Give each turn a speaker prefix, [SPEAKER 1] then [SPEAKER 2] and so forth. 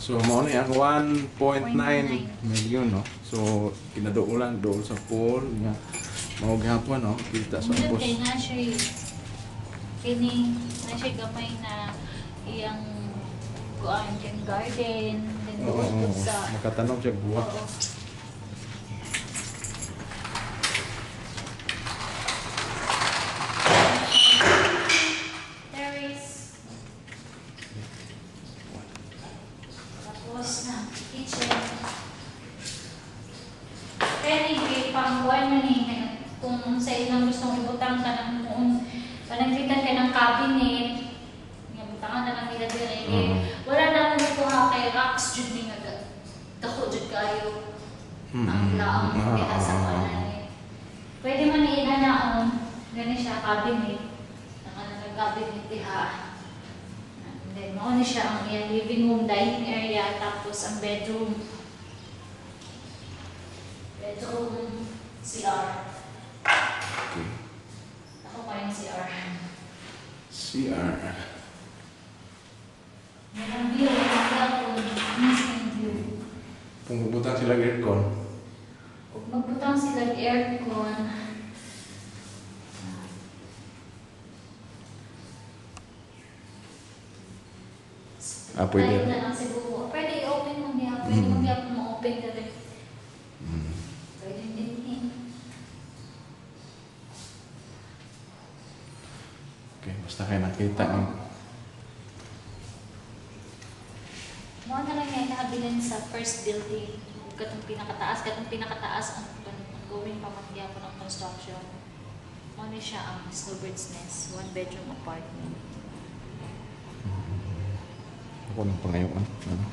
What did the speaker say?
[SPEAKER 1] So mao ni ang 1.9 million no. So kinaduulan doon sa pool nga mao gihapon no kita sa
[SPEAKER 2] Muna
[SPEAKER 1] ubos.
[SPEAKER 2] kay na siya kini na siya gamay na iyang kuan ken garden then doon sa
[SPEAKER 1] Makatanom siya buwa.
[SPEAKER 2] oo. Terrace. Tapos na kitchen. Pwede kay pangkuan na ni kung sa ilang gustong ibutang ka ng noon panagkitan ka ng cabinet nga butangan na lang nila dire wala na akong kuha kay rocks jud ni nga dako jud kayo ang laang kaya sa kanan pwede man ni inanaon gani siya cabinet ang ano ng cabinet diha and then mao ni siya ang iyang living room dining area tapos ang bedroom CR.
[SPEAKER 1] Okay.
[SPEAKER 2] Ako pa yung CR.
[SPEAKER 1] CR.
[SPEAKER 2] Merong view, magkakon, instant view.
[SPEAKER 1] Kung butang sila aircon.
[SPEAKER 2] Kung magbutang sila ng aircon,
[SPEAKER 1] Pwede.
[SPEAKER 2] tayo na lang siguro. Pwede i-open mo niya. Pwede mo niya ma-open ka rin. Pwede din eh.
[SPEAKER 1] Okay, basta kayo nakita ng
[SPEAKER 2] Mga na lang yan nakabilin sa first building. Katong pinakataas ang going pamangya po ng construction. Ano siya ang Snowbird's Nest, 1-bedroom apartment.
[SPEAKER 1] ako ng pangayon. Ano?